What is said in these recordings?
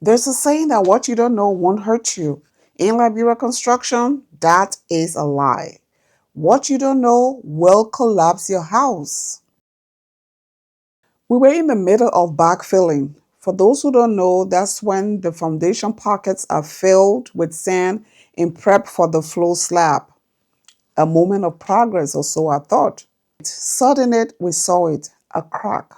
There's a saying that what you don't know won't hurt you. In Liberia construction, that is a lie. What you don't know will collapse your house. We were in the middle of backfilling. For those who don't know, that's when the foundation pockets are filled with sand in prep for the floor slab. A moment of progress, or so I thought. Suddenly, we saw it, a crack.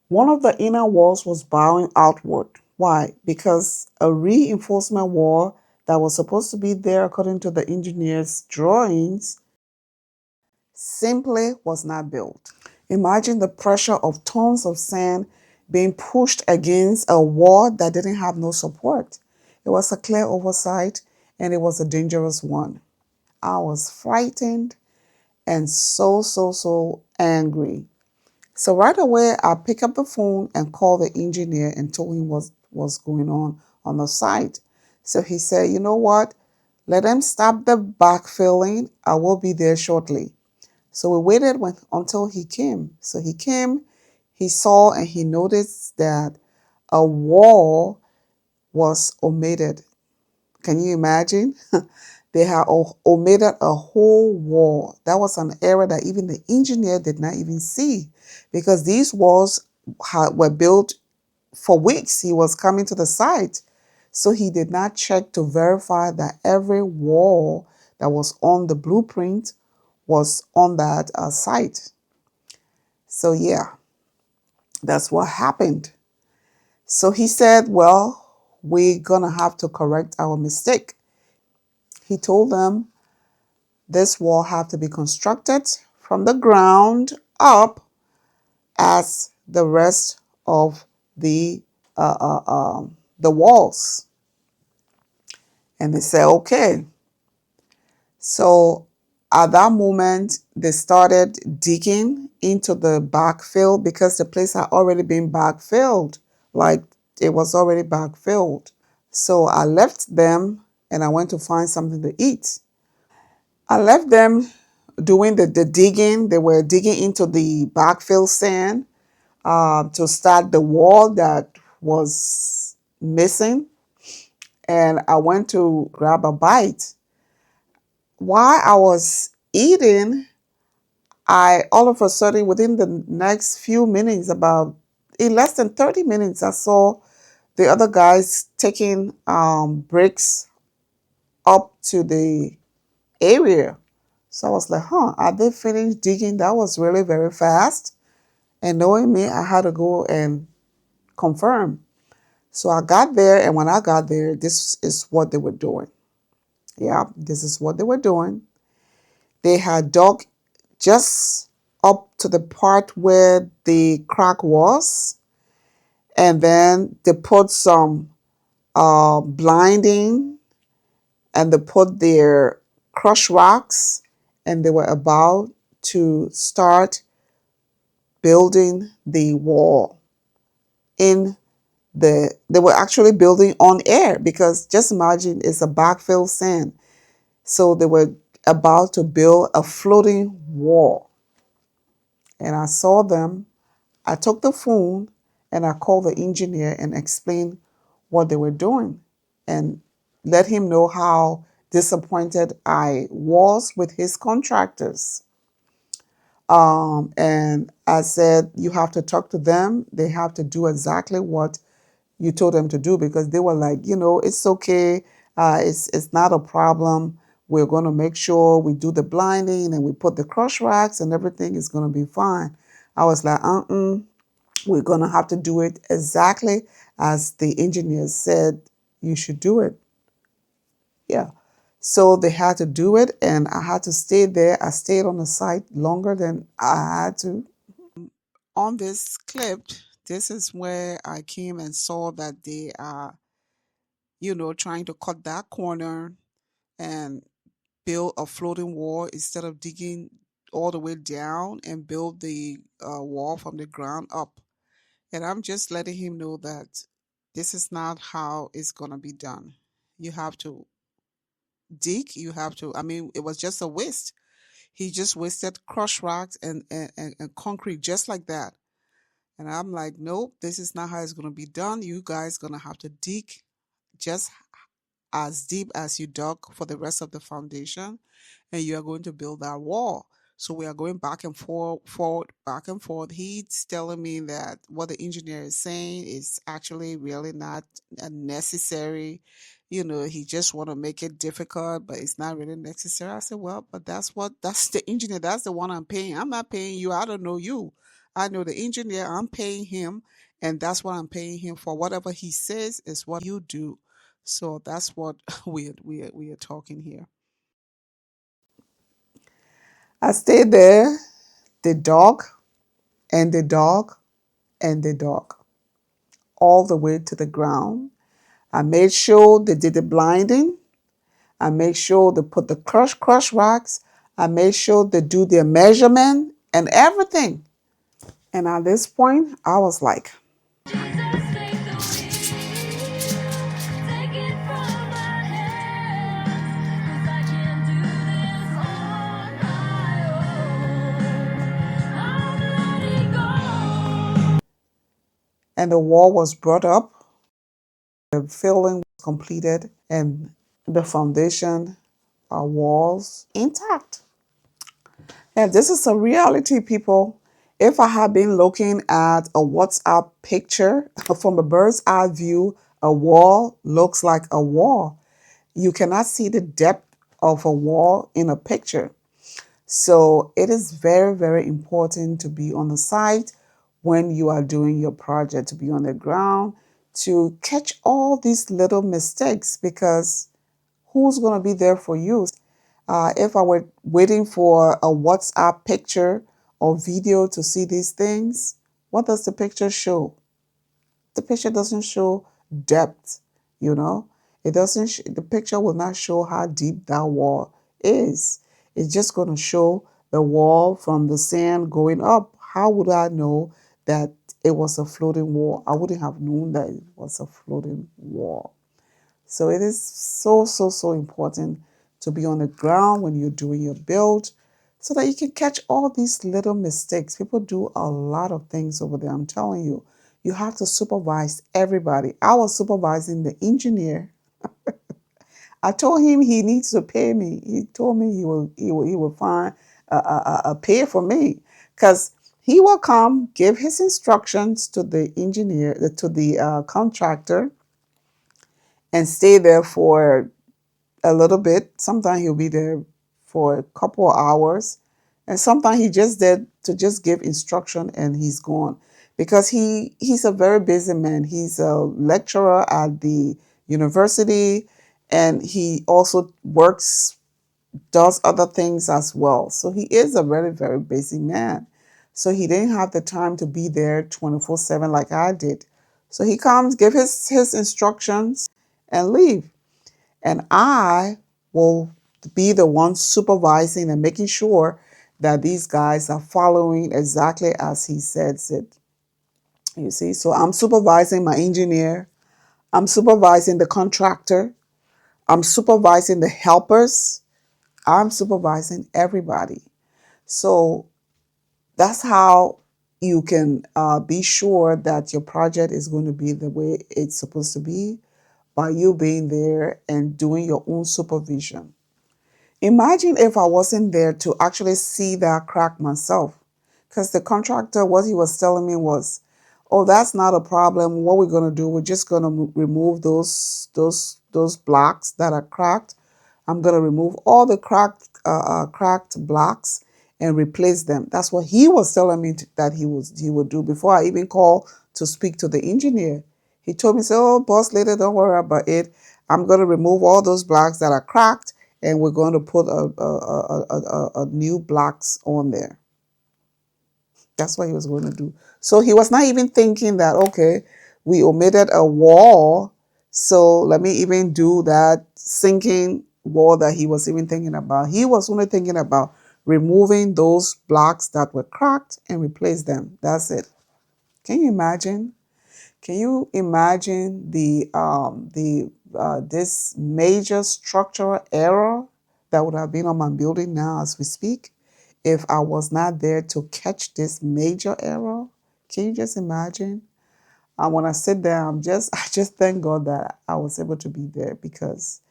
One of the inner walls was bowing outward. Why? Because a reinforcement wall that was supposed to be there according to the engineer's drawings simply was not built. Imagine the pressure of tons of sand being pushed against a wall that didn't have no support. It was a clear oversight and it was a dangerous one. I was frightened and so angry. So right away, I picked up the phone and called the engineer and told him what was going on the site. So he said, you know what? Let them stop the backfilling. I will be there shortly. So we waited until he came. So he came, he saw and he noticed that a wall was omitted. Can you imagine? They had omitted a whole wall. That was an error that even the engineer did not even see because these walls were built for weeks. He was coming to the site. So he did not check to verify that every wall that was on the blueprint was on that site. So yeah, that's what happened. So he said, well, we're going to have to correct our mistake. He told them this wall have to be constructed from the ground up as the rest of the uh, uh, the walls. And they said, okay. So at that moment, they started digging into the backfill because the place had already been backfilled. Like it was already backfilled. So I left them and I went to find something to eat. I left them doing the digging. They were digging into the backfill sand to start the wall that was missing. And I went to grab a bite. While I was eating, I all of a sudden, within the next few minutes, about in less than 30 minutes, I saw the other guys taking bricks up to the area. So I was like, huh, are they finished digging? That was really very fast. And knowing me, I had to go and confirm. So I got there, and when I got there, this is what they were doing. Yeah, this is what they were doing. They had dug just up to the part where the crack was, and then they put some blinding, and they put their crushed rocks, and they were about to start building the wall in they were actually building on air because just imagine it's a backfill sand. So they were about to build a floating wall. And I saw them. I took the phone and I called the engineer and explained what they were doing and let him know how disappointed I was with his contractors. And I said, you have to talk to them. They have to do exactly what you told them to do because they were like, it's okay. It's not a problem. We're going to make sure we do the blinding and we put the crush racks and everything is going to be fine. I was like, we're going to have to do it exactly as the engineer said you should do it. Yeah. So they had to do it and I had to stay there. I stayed on the site longer than I had to. On this clip, this is where I came and saw that they are, trying to cut that corner and build a floating wall instead of digging all the way down and build the wall from the ground up. And I'm just letting him know that this is not how it's going to be done. You have to dig, it was just a waste. He just wasted crushed rocks and concrete just like that. And I'm like, nope, this is not how it's going to be done. You guys going to have to dig just as deep as you dug for the rest of the foundation, and you are going to build that wall. So we are going back and forth, back and forth. He's telling me that what the engineer is saying is actually really not necessary. He just want to make it difficult, but it's not really necessary. I said, well, but that's the engineer. That's the one I'm paying. I'm not paying you. I don't know you. I know the engineer. I'm paying him, and that's what I'm paying him for. Whatever he says is what you do. So that's what we are talking here. I stayed there, the dog and the dog and the dog, all the way to the ground. I made sure they did the blinding. I made sure they put the crush rocks. I made sure they do their measurement and everything. And at this point, I was like, and the wall was brought up, the filling was completed, and the foundation walls intact. And this is a reality, people. If I had been looking at a WhatsApp picture from a bird's eye view, a wall looks like a wall. You cannot see the depth of a wall in a picture. So it is very, very important to be on the site when you are doing your project, to be on the ground, to catch all these little mistakes, because who's going to be there for you? If I were waiting for a WhatsApp picture or video to see these things, what does the picture show? The picture doesn't show depth, you know. It doesn't. The picture will not show how deep that wall is. It's just going to show the wall from the sand going up. How would I know that it was a floating wall? I wouldn't have known that it was a floating wall. So it is so, so, so important to be on the ground when you're doing your build so that you can catch all these little mistakes. People do a lot of things over there. I'm telling you, you have to supervise everybody. I was supervising the engineer. I told him he needs to pay me. He told me he will find a pay for me, because he will come give his instructions to the engineer, to the contractor, and stay there for a little bit. Sometimes he'll be there for a couple of hours, and sometimes he just did to just give instruction and he's gone, because he's a very busy man. He's a lecturer at the university, and he also does other things as well. So he is a very, very busy man. So he didn't have the time to be there 24/7 like I did. So he comes, give his instructions, and leave. And I will be the one supervising and making sure that these guys are following exactly as he says it. You see, so I'm supervising my engineer, I'm supervising the contractor, I'm supervising the helpers, I'm supervising everybody. So that's how you can be sure that your project is going to be the way it's supposed to be, by you being there and doing your own supervision. Imagine if I wasn't there to actually see that crack myself. Because the contractor, what he was telling me was, oh, that's not a problem. What we're going to do, we're just going to remove those blocks that are cracked. I'm going to remove all the cracked blocks and replace them. That's what he was telling me that he would do before I even called to speak to the engineer. He told me, oh, boss lady, don't worry about it. I'm going to remove all those blocks that are cracked, and we're going to put a new blocks on there. That's what he was going to do. So he was not even thinking that, okay, we omitted a wall, so let me even do that sinking wall that he was even thinking about. He was only thinking about removing those blocks that were cracked and replace them. That's it. Can you imagine? Can you imagine this major structural error that would have been on my building now as we speak if I was not there to catch this major error? Can you just imagine? And when I sit there, I just thank God that I was able to be there because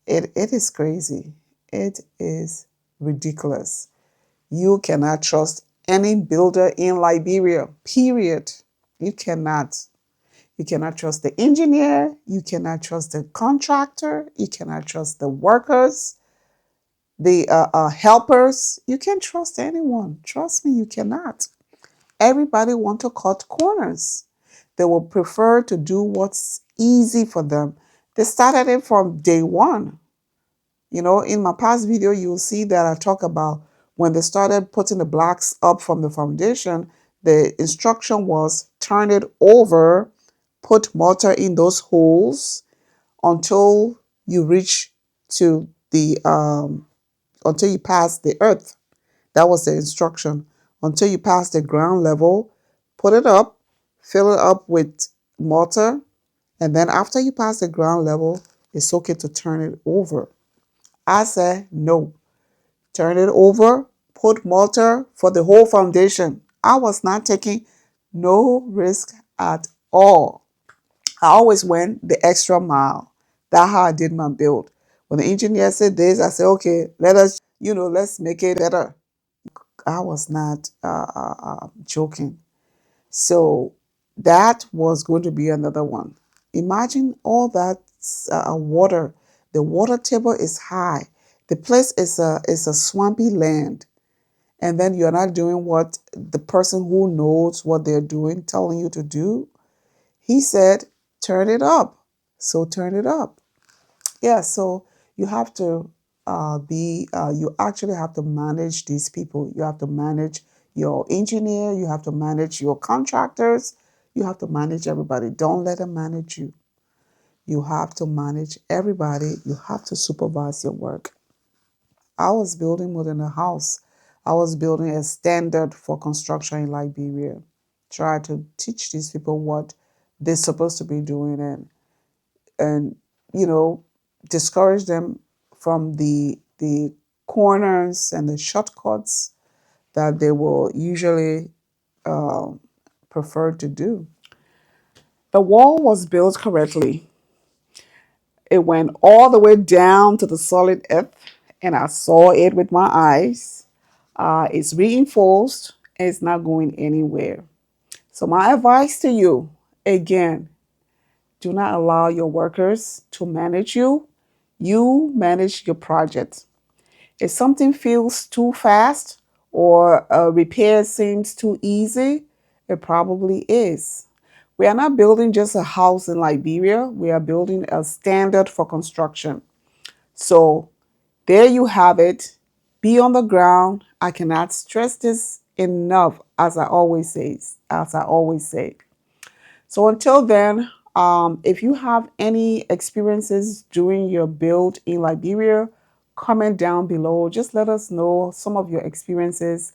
it is crazy. It is ridiculous. You cannot trust any builder in Liberia, period. You cannot. You cannot trust the engineer. You cannot trust the contractor. You cannot trust the workers, the helpers. You can't trust anyone. Trust me, you cannot. Everybody want to cut corners. They will prefer to do what's easy for them. They started it from day one. You know, in my past video, you'll see that I talk about when they started putting the blocks up from the foundation, the instruction was turn it over, put mortar in those holes until you reach to the until you pass the earth. That was the instruction. Until you pass the ground level, put it up, fill it up with mortar, and then after you pass the ground level, it's okay to turn it over. I said no. Turn it over, put mortar for the whole foundation. I was not taking no risk at all. I always went the extra mile. That's how I did my build. When the engineer said this, I said, okay, let's make it better. I was not joking. So that was going to be another one. Imagine all that water. The water table is high. The place is a swampy land. And then you're not doing what the person who knows what they're doing telling you to do. He said, turn it up. So turn it up. Yeah, so you have to you actually have to manage these people. You have to manage your engineer, you have to manage your contractors, you have to manage everybody. Don't let them manage you. You have to manage everybody. You have to supervise your work. I was building more than a house. I was building a standard for construction in Liberia. Try to teach these people what they're supposed to be doing and you know discourage them from the corners and the shortcuts that they will usually uh, prefer to do. The wall was built correctly. It went all the way down to the solid earth, and I saw it with my eyes. It's reinforced and it's not going anywhere. So, my advice to you again, do not allow your workers to manage you. You manage your project. If something feels too fast or a repair seems too easy, it probably is. We are not building just a house in Liberia, we are building a standard for construction. So there you have it. Be on the ground. I cannot stress this enough, as I always say. So until then, if you have any experiences during your build in Liberia, comment down below. Just let us know some of your experiences,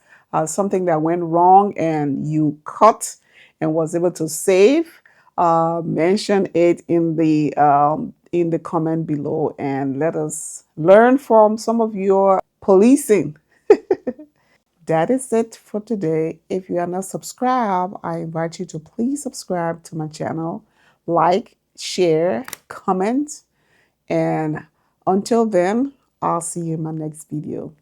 something that went wrong and you cut and was able to save. Mention it in the comment below and let us learn from some of your policing. That is it for today. If you are not subscribed, I invite you to please subscribe to my channel, like, share, comment, and until then, I'll see you in my next video.